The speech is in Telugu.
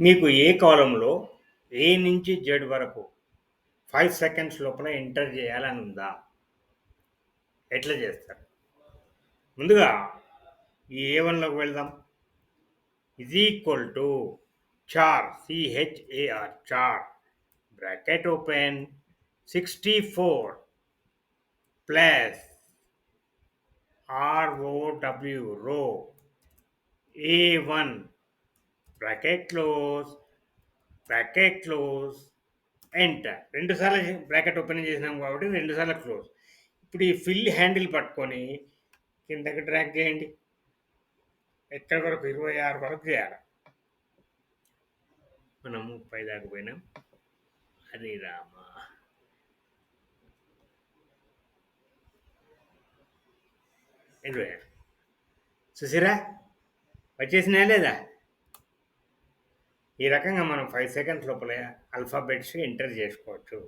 మీకు ఏ కాలంలో ఏ నుంచి జెడ్ వరకు 5 సెకండ్స్ లోపల ఎంటర్ చేయాలని ఉందా? ఎట్లా చేస్తారు? ముందుగా ఈ A1లోకి వెళ్దాం. Is equal to char CHAR char bracket open 64 plus ROW A1 bracket close enter. 2 సార్లు బ్రాకెట్ ఓపెన్ చేసినాం కాబట్టి 2 సార్లు క్లోజ్. ఇప్పుడు ఈ ఫిల్ హ్యాండిల్ పట్టుకొని కిందకి డ్రాగ్ చేయండి. ఎక్కడి వరకు? 26 వరకు చేయాలి. మనం 30 దాకా పోయినాం. హరే రామ. చూసిరా వచ్చేసినా లేదా? ఈ రకంగా మనం 5 సెకండ్స్ లోపల ఆల్ఫాబెట్స్ ఎంటర్ చేసుకోవచ్చు.